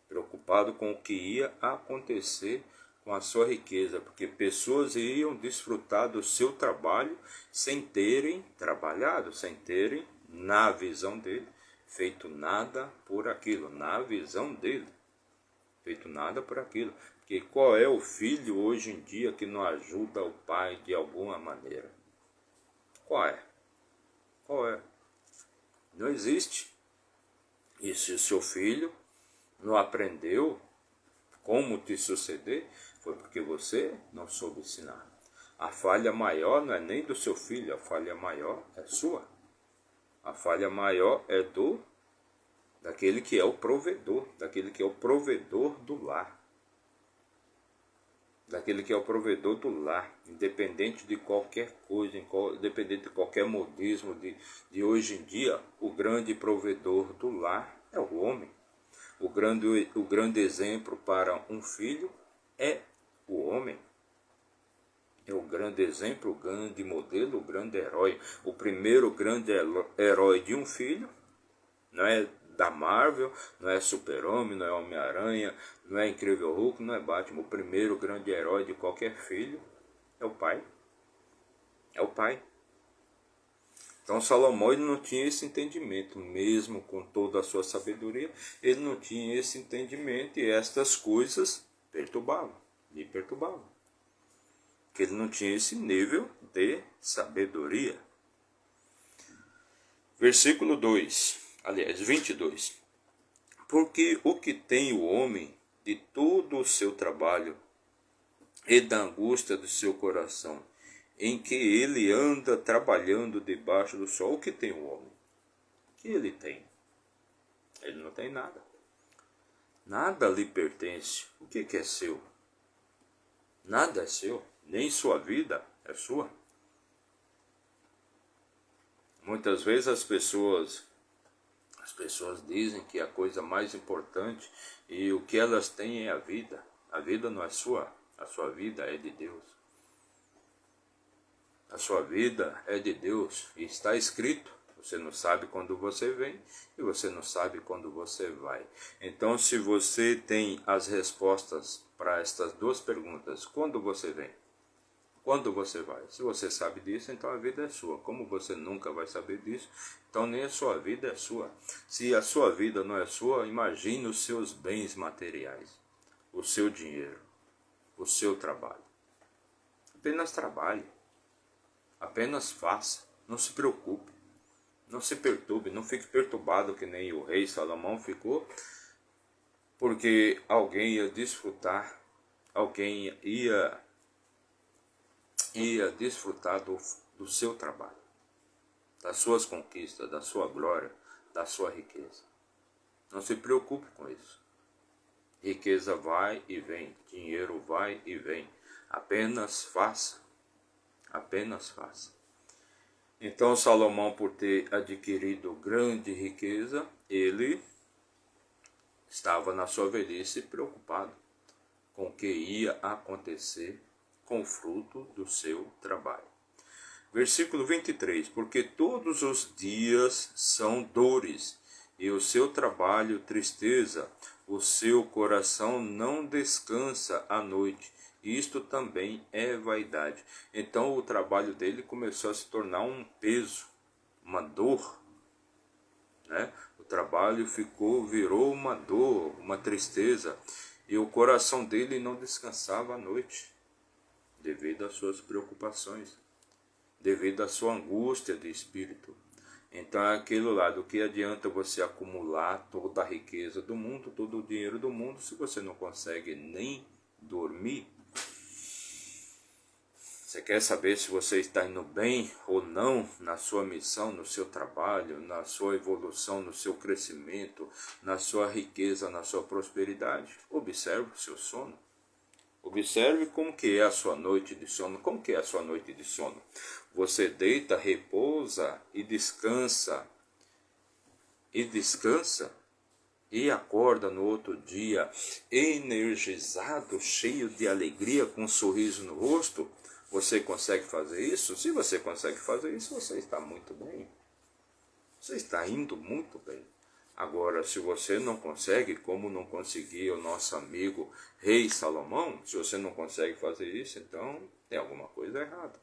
preocupado com o que ia acontecer com a sua riqueza, porque pessoas iam desfrutar do seu trabalho sem terem trabalhado, sem terem, na visão dele, feito nada por aquilo, na visão dele, feito nada por aquilo. Porque qual é o filho hoje em dia que não ajuda o pai de alguma maneira? Qual é? Qual é? Não existe. E se o seu filho não aprendeu como te suceder, foi porque você não soube ensinar. A falha maior não é nem do seu filho, a falha maior é sua. A falha maior é daquele que é o provedor, daquele que é o provedor do lar. Daquele que é o provedor do lar, independente de qualquer coisa, independente de qualquer modismo de hoje em dia, o grande provedor do lar é o homem. O grande exemplo para um filho é o homem. É o grande exemplo, o grande modelo, o grande herói. O primeiro grande herói de um filho não é da Marvel, não é Super-Homem, não é Homem-Aranha, não é Incrível Hulk, não é Batman. O primeiro grande herói de qualquer filho é o pai. É o pai. Então Salomão ele não tinha esse entendimento, mesmo com toda a sua sabedoria, ele não tinha esse entendimento e estas coisas lhe perturbavam. Porque ele não tinha esse nível de sabedoria. Versículo 22. Porque o que tem o homem de todo o seu trabalho e da angústia do seu coração, em que ele anda trabalhando debaixo do sol, o que tem o homem? O que ele tem? Ele não tem nada. Nada lhe pertence. O que é seu? Nada é seu. Nem sua vida é sua. Muitas vezes as pessoas dizem que a coisa mais importante e o que elas têm é a vida. A vida não é sua, a sua vida é de Deus. A sua vida é de Deus e está escrito. Você não sabe quando você vem e você não sabe quando você vai. Então, se você tem as respostas para estas duas perguntas, quando você vem? Quando você vai? Se você sabe disso, então a vida é sua. Como você nunca vai saber disso, então nem a sua vida é sua. Se a sua vida não é sua, imagine os seus bens materiais, o seu dinheiro, o seu trabalho. Apenas trabalhe, apenas faça, não se preocupe, não se perturbe, não fique perturbado que nem o rei Salomão ficou, porque alguém ia desfrutar, alguém ia desfrutar do seu trabalho, das suas conquistas, da sua glória, da sua riqueza. Não se preocupe com isso. Riqueza vai e vem, dinheiro vai e vem. Apenas faça, apenas faça. Então Salomão, por ter adquirido grande riqueza, ele estava na sua velhice preocupado com o que ia acontecer com o fruto do seu trabalho. Versículo 23, porque todos os dias são dores, e o seu trabalho tristeza, o seu coração não descansa à noite. Isto também é vaidade. Então o trabalho dele começou a se tornar um peso, uma dor, né? O trabalho virou uma dor, uma tristeza, e o coração dele não descansava à noite, devido às suas preocupações, devido à sua angústia de espírito. Então é aquilo lá, do que adianta você acumular toda a riqueza do mundo, todo o dinheiro do mundo, se você não consegue nem dormir? Você quer saber se você está indo bem ou não na sua missão, no seu trabalho, na sua evolução, no seu crescimento, na sua riqueza, na sua prosperidade? Observe o seu sono. Observe como que é a sua noite de sono. Como que é a sua noite de sono? Você deita, repousa e descansa. E acorda no outro dia energizado, cheio de alegria, com um sorriso no rosto. Você consegue fazer isso? Se você consegue fazer isso, você está muito bem. Você está indo muito bem. Agora, se você não consegue, como não conseguia o nosso amigo Rei Salomão, se você não consegue fazer isso, então tem alguma coisa errada.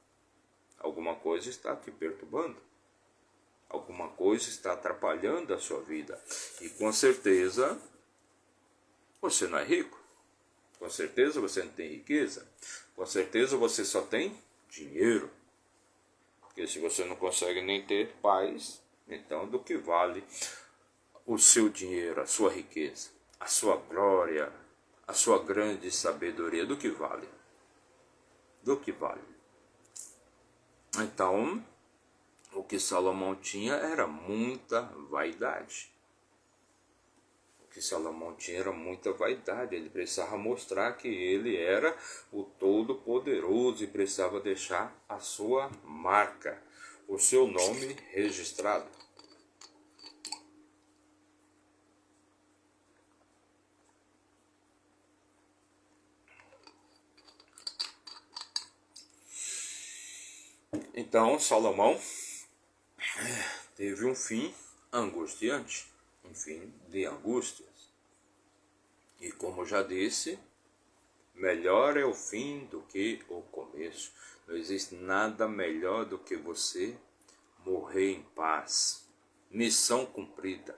Alguma coisa está te perturbando. Alguma coisa está atrapalhando a sua vida. E com certeza, você não é rico. Com certeza você não tem riqueza. Com certeza você só tem dinheiro. Porque se você não consegue nem ter paz, então do que vale o seu dinheiro, a sua riqueza, a sua glória, a sua grande sabedoria? Do que vale? Do que vale? Então, o que Salomão tinha era muita vaidade. O que Salomão tinha era muita vaidade. Ele precisava mostrar que ele era o Todo-Poderoso e precisava deixar a sua marca, o seu nome registrado. Então, Salomão teve um fim angustiante, um fim de angústias. E como já disse, melhor é o fim do que o começo. Não existe nada melhor do que você morrer em paz. Missão cumprida.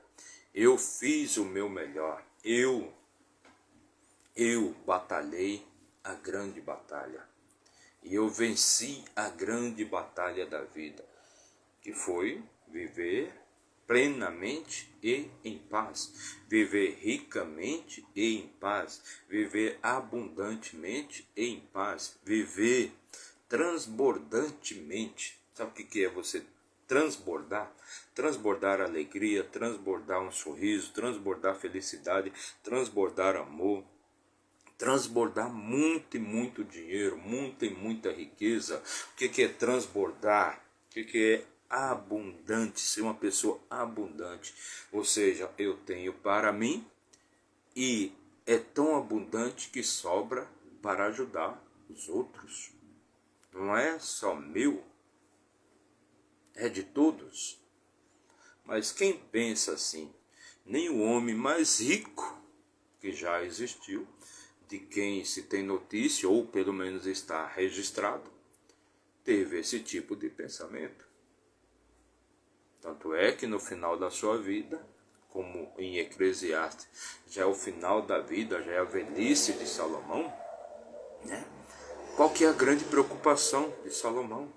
Eu fiz o meu melhor. Eu batalhei a grande batalha. E eu venci a grande batalha da vida, que foi viver plenamente e em paz, viver ricamente e em paz, viver abundantemente e em paz, viver transbordantemente. Sabe o que é você transbordar? Transbordar alegria, transbordar um sorriso, transbordar felicidade, transbordar amor, transbordar muito e muito dinheiro, muita e muita riqueza. O que é transbordar? O que é abundante? Ser uma pessoa abundante. Ou seja, eu tenho para mim e é tão abundante que sobra para ajudar os outros. Não é só meu, é de todos. Mas quem pensa assim? Nem o homem mais rico que já existiu, de quem se tem notícia, ou pelo menos está registrado, teve esse tipo de pensamento. Tanto é que no final da sua vida, como em Eclesiastes, já é o final da vida, já é a velhice de Salomão, né? Qual que é a grande preocupação de Salomão?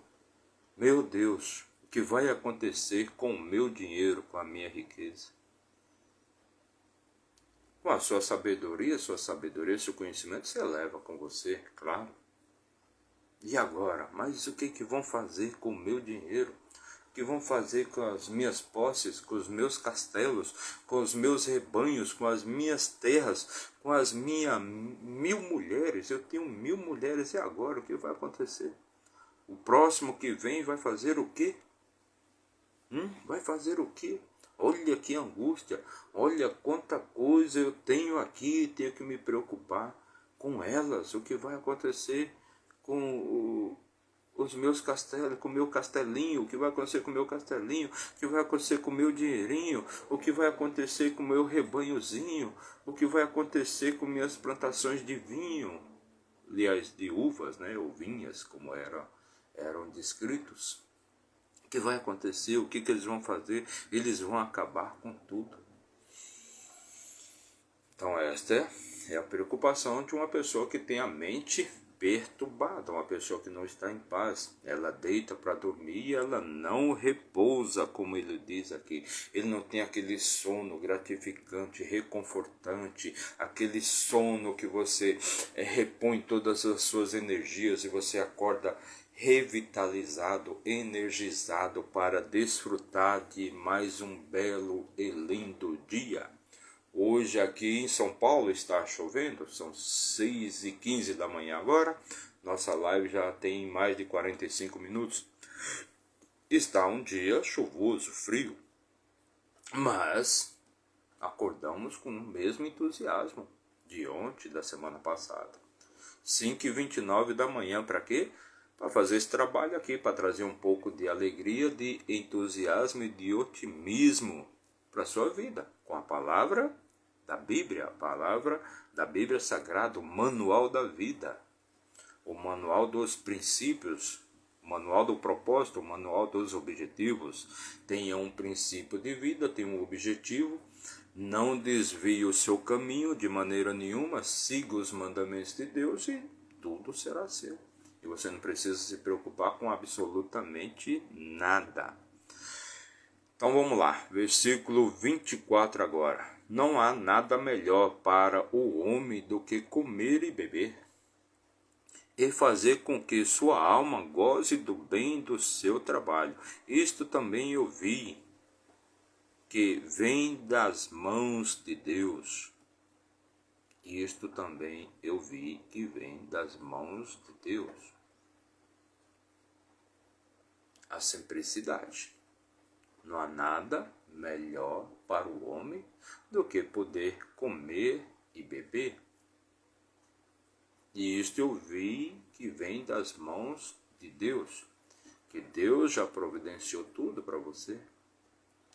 Meu Deus, o que vai acontecer com o meu dinheiro, com a minha riqueza? Com a sua sabedoria, seu conhecimento, você leva com você, claro. E agora? Mas o que vão fazer com o meu dinheiro? O que vão fazer com as minhas posses, com os meus castelos, com os meus rebanhos, com as minhas terras, com as minhas 1000 mulheres? Eu tenho 1000 mulheres, e agora o que vai acontecer? O próximo que vem vai fazer o quê? Vai fazer o quê? Olha que angústia, olha quanta coisa eu tenho aqui, tenho que me preocupar com elas. O que vai acontecer com os meus castelos, com o meu castelinho, o que vai acontecer com o meu castelinho, o que vai acontecer com o meu dinheirinho, o que vai acontecer com o meu rebanhozinho, o que vai acontecer com minhas plantações de vinho, aliás, de uvas, né, ou vinhas, como eram descritos. O que vai acontecer, o que eles vão fazer? Eles vão acabar com tudo. Então esta é a preocupação de uma pessoa que tem a mente perturbada, uma pessoa que não está em paz. Ela deita para dormir e ela não repousa, como ele diz aqui. Ele não tem aquele sono gratificante, reconfortante, aquele sono que você repõe todas as suas energias e você acorda revitalizado, energizado para desfrutar de mais um belo e lindo dia. Hoje aqui em São Paulo está chovendo, são 6h15 da manhã agora. Nossa live já tem mais de 45 minutos. Está um dia chuvoso, frio. Mas acordamos com o mesmo entusiasmo de ontem, da semana passada. 5h29 da manhã, para quê? Para fazer esse trabalho aqui, para trazer um pouco de alegria, de entusiasmo e de otimismo para a sua vida, com a palavra da Bíblia, a palavra da Bíblia Sagrada, o manual da vida, o manual dos princípios, o manual do propósito, o manual dos objetivos. Tenha um princípio de vida, tenha um objetivo, não desvie o seu caminho de maneira nenhuma, siga os mandamentos de Deus e tudo será seu. E você não precisa se preocupar com absolutamente nada. Então vamos lá, versículo 24 agora. Não há nada melhor para o homem do que comer e beber, e fazer com que sua alma goze do bem do seu trabalho. Isto também eu vi, que vem das mãos de Deus. Isto também eu vi que vem das mãos de Deus. A simplicidade. Não há nada melhor para o homem do que poder comer e beber. E isto eu vi que vem das mãos de Deus. Que Deus já providenciou tudo para você.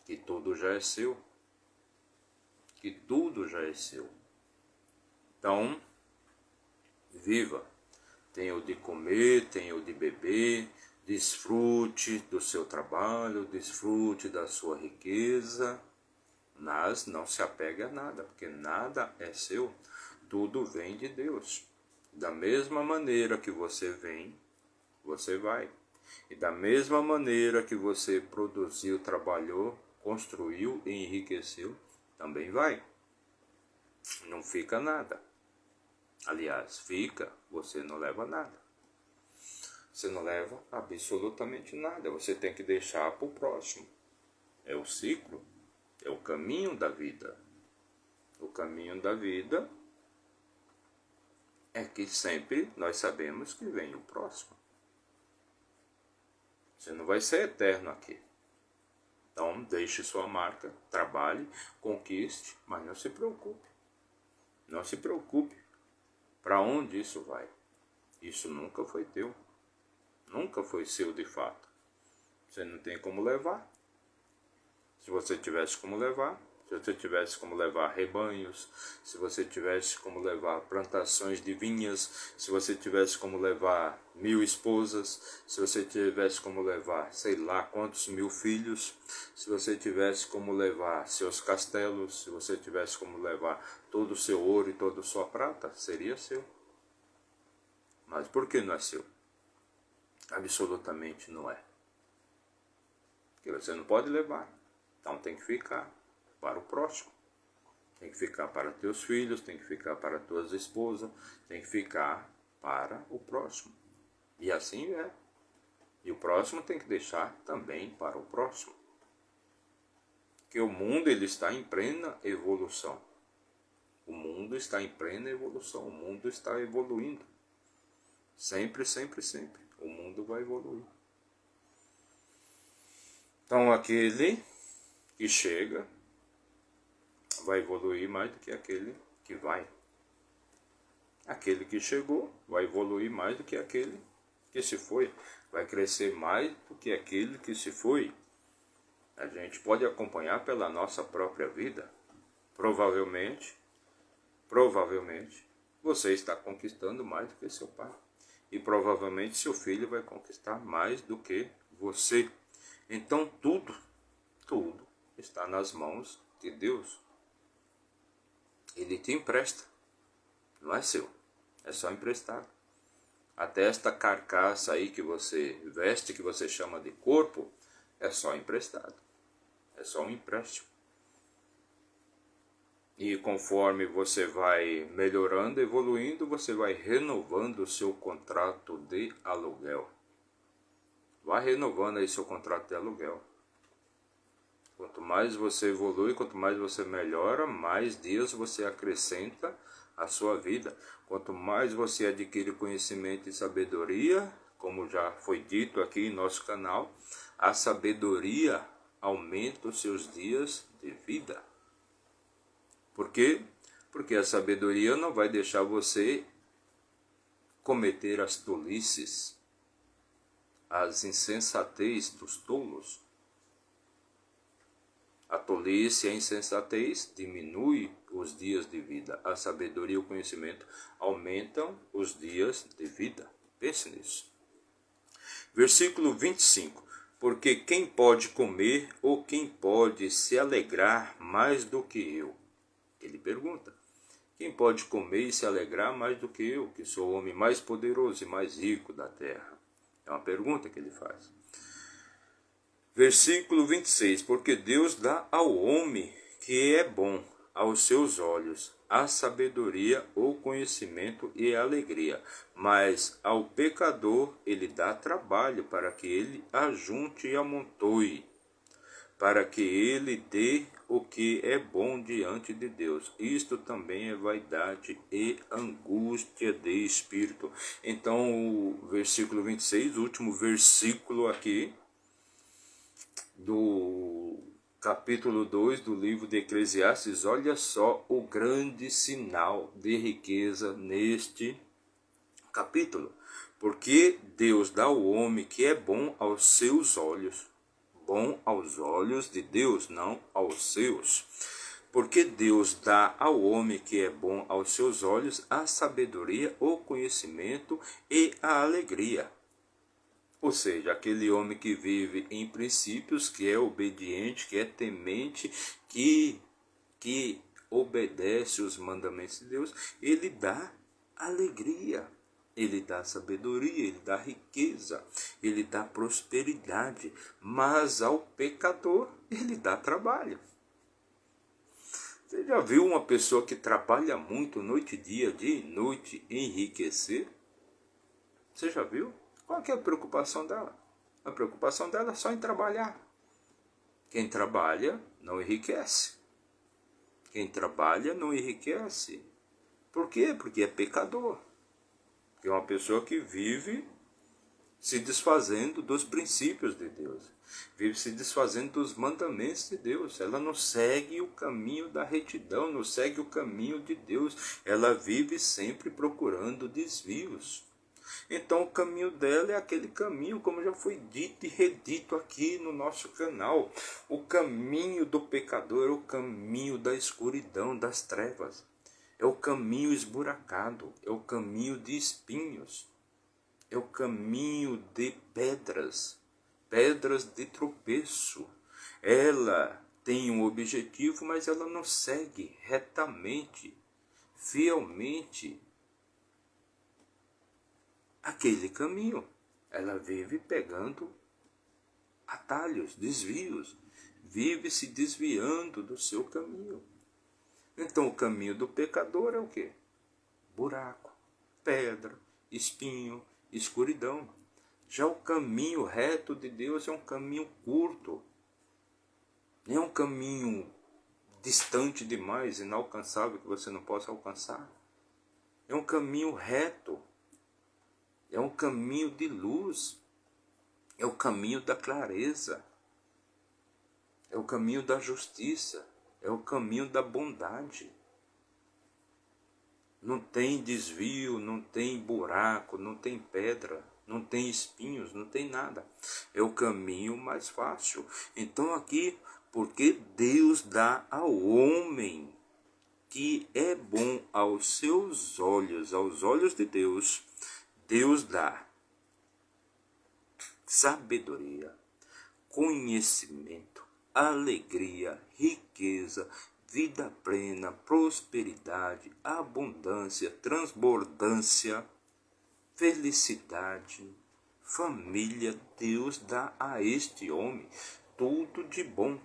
Que tudo já é seu. Que tudo já é seu. Então, viva. Tenha o de comer, tenha o de beber. Desfrute do seu trabalho, desfrute da sua riqueza, mas não se apegue a nada, porque nada é seu, tudo vem de Deus. Da mesma maneira que você vem, você vai. E da mesma maneira que você produziu, trabalhou, construiu e enriqueceu, também vai. Não fica nada. Aliás, fica, você não leva nada. Você não leva absolutamente nada. Você tem que deixar para o próximo. É o ciclo. É o caminho da vida. O caminho da vida é que sempre nós sabemos que vem o próximo. Você não vai ser eterno aqui. Então, deixe sua marca, trabalhe, conquiste, mas não se preocupe. Não se preocupe. Para onde isso vai? Isso nunca foi teu. Nunca foi seu de fato. Você não tem como levar. Se você tivesse como levar, se você tivesse como levar rebanhos, se você tivesse como levar plantações de vinhas, se você tivesse como levar 1000 esposas, se você tivesse como levar sei lá quantos 1000 filhos, se você tivesse como levar seus castelos, se você tivesse como levar todo o seu ouro e toda a sua prata, seria seu. Mas por que não é seu? Absolutamente não é. Porque você não pode levar. Então tem que ficar para o próximo. Tem que ficar para teus filhos, tem que ficar para tuas esposas, tem que ficar para o próximo. E assim é. E o próximo tem que deixar também para o próximo. Porque o mundo ele está em plena evolução. O mundo está em plena evolução. O mundo está evoluindo. Sempre, sempre, sempre. O mundo vai evoluir. Então aquele que chega vai evoluir mais do que aquele que vai. Aquele que chegou vai evoluir mais do que aquele que se foi, vai crescer mais do que aquele que se foi. A gente pode acompanhar pela nossa própria vida. Provavelmente, você está conquistando mais do que seu pai. E provavelmente seu filho vai conquistar mais do que você. Então tudo está nas mãos de Deus. Ele te empresta, não é seu, é só emprestado. Até esta carcaça aí que você veste, que você chama de corpo, é só emprestado, é só um empréstimo. E conforme você vai melhorando, evoluindo, você vai renovando o seu contrato de aluguel. Vai renovando aí seu contrato de aluguel. Quanto mais você evolui, quanto mais você melhora, mais dias você acrescenta à sua vida. Quanto mais você adquire conhecimento e sabedoria, como já foi dito aqui em nosso canal, a sabedoria aumenta os seus dias de vida. Por quê? Porque a sabedoria não vai deixar você cometer as tolices, as insensatez dos tolos. A tolice e a insensatez diminui os dias de vida. A sabedoria e o conhecimento aumentam os dias de vida. Pense nisso. Versículo 25. Porque quem pode comer ou quem pode se alegrar mais do que eu? Ele pergunta. Quem pode comer e se alegrar mais do que eu, que sou o homem mais poderoso e mais rico da terra? É uma pergunta que ele faz. Versículo 26. Porque Deus dá ao homem que é bom aos seus olhos a sabedoria, o conhecimento e a alegria. Mas ao pecador ele dá trabalho para que ele ajunte e amontoe, para que ele dê o que é bom diante de Deus. Isto também é vaidade e angústia de espírito. Então o versículo 26, o último versículo aqui, do capítulo 2 do livro de Eclesiastes, olha só o grande sinal de riqueza neste capítulo. Porque Deus dá ao homem que é bom aos seus olhos. Bom aos olhos de Deus, não aos seus. Porque Deus dá ao homem que é bom aos seus olhos a sabedoria, o conhecimento e a alegria. Ou seja, aquele homem que vive em princípios, que é obediente, que é temente, que obedece os mandamentos de Deus, ele dá alegria, ele dá sabedoria, ele dá riqueza, ele dá prosperidade, mas ao pecador ele dá trabalho. Você já viu uma pessoa que trabalha muito, noite e dia e noite, enriquecer? Você já viu? Qual que é a preocupação dela? A preocupação dela é só em trabalhar. Quem trabalha não enriquece. Quem trabalha não enriquece. Por quê? Porque é pecador. Porque é uma pessoa que vive se desfazendo dos princípios de Deus. Vive se desfazendo dos mandamentos de Deus. Ela não segue o caminho da retidão, não segue o caminho de Deus. Ela vive sempre procurando desvios. Então o caminho dela é aquele caminho, como já foi dito e redito aqui no nosso canal. O caminho do pecador é o caminho da escuridão, das trevas. É o caminho esburacado, é o caminho de espinhos. É o caminho de pedras, pedras de tropeço. Ela tem um objetivo, mas ela não segue retamente, fielmente aquele caminho. Ela vive pegando atalhos, desvios, vive se desviando do seu caminho. Então o caminho do pecador é o quê? Buraco, pedra, espinho, escuridão. Já o caminho reto de Deus é um caminho curto. Não é um caminho distante demais, inalcançável, que você não possa alcançar. É um caminho reto. É um caminho de luz. É o caminho da clareza. É o caminho da justiça. É o caminho da bondade. Não tem desvio, não tem buraco, não tem pedra, não tem espinhos, não tem nada. É o caminho mais fácil. Então aqui, porque Deus dá ao homem que é bom aos seus olhos, aos olhos de Deus, Deus dá sabedoria, conhecimento, alegria, riqueza, vida plena, prosperidade, abundância, transbordância, felicidade, família. Deus dá a este homem tudo de bom.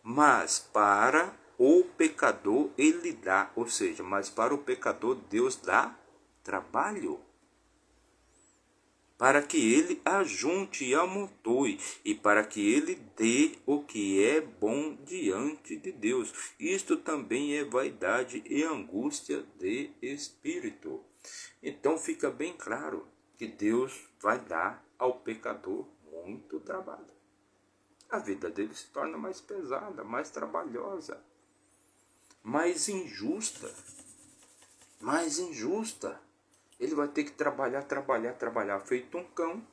Mas para o pecador ele dá, ou seja, mas para o pecador Deus dá trabalho, para que ele ajunte e amontoe, e para que ele dê o que é bom diante de Deus. Isto também é vaidade e angústia de espírito. Então fica bem claro que Deus vai dar ao pecador muito trabalho. A vida dele se torna mais pesada, mais trabalhosa, mais injusta, mais injusta. Ele vai ter que trabalhar, feito um cão,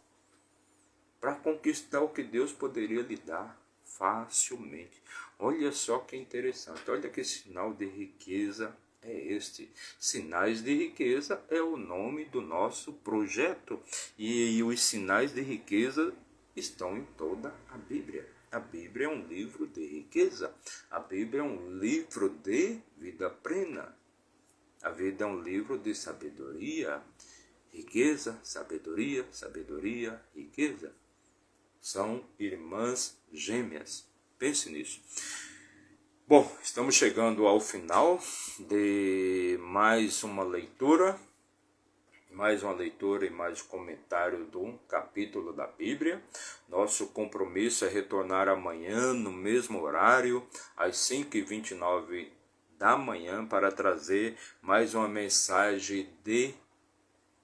para conquistar o que Deus poderia lhe dar facilmente. Olha só que interessante, olha que sinal de riqueza é este. Sinais de riqueza é o nome do nosso projeto. E os sinais de riqueza estão em toda a Bíblia. A Bíblia é um livro de riqueza. A Bíblia é um livro de vida plena. A vida é um livro de sabedoria, riqueza, sabedoria, sabedoria, riqueza. São irmãs gêmeas. Pense nisso. Bom, estamos chegando ao final de mais uma leitura e mais um comentário de um capítulo da Bíblia. Nosso compromisso é retornar amanhã no mesmo horário, às 5h29 da manhã, para trazer mais uma mensagem de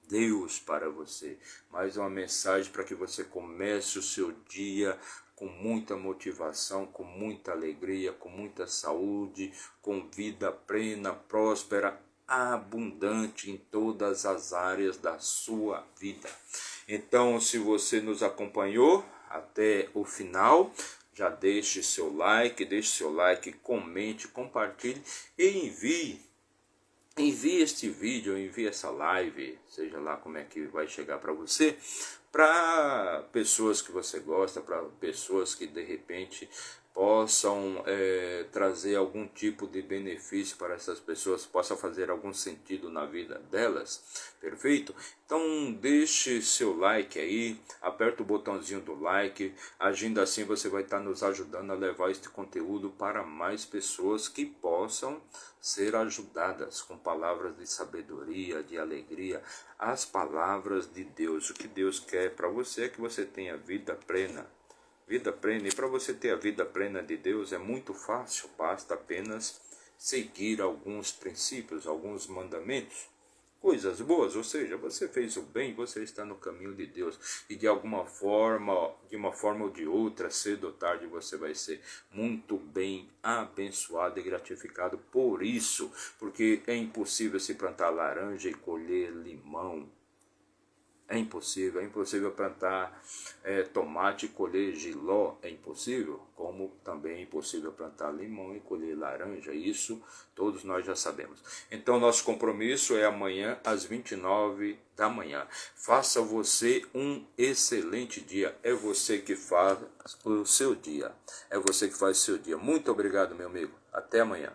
Deus para você. Mais uma mensagem para que você comece o seu dia com muita motivação, com muita alegria, com muita saúde, com vida plena, próspera, abundante em todas as áreas da sua vida. Então, se você nos acompanhou até o final, já deixe seu like, comente, compartilhe e envie este vídeo, envie essa live, seja lá como é que vai chegar para você, para pessoas que você gosta, para pessoas que de repente possam trazer algum tipo de benefício para essas pessoas, possa fazer algum sentido na vida delas, perfeito? Então deixe seu like aí, aperta o botãozinho do like, agindo assim você vai estar nos ajudando a levar este conteúdo para mais pessoas que possam ser ajudadas com palavras de sabedoria, de alegria, as palavras de Deus. O que Deus quer para você é que você tenha vida plena. Vida plena, e para você ter a vida plena de Deus é muito fácil, basta apenas seguir alguns princípios, alguns mandamentos, coisas boas, ou seja, você fez o bem, você está no caminho de Deus, e de uma forma ou de outra, cedo ou tarde, você vai ser muito bem abençoado e gratificado por isso, porque é impossível se plantar laranja e colher limão. É impossível plantar tomate e colher jiló, é impossível, como também é impossível plantar limão e colher laranja, isso todos nós já sabemos. Então nosso compromisso é amanhã às 29 da manhã. Faça você um excelente dia, é você que faz o seu dia, Muito obrigado, meu amigo, até amanhã.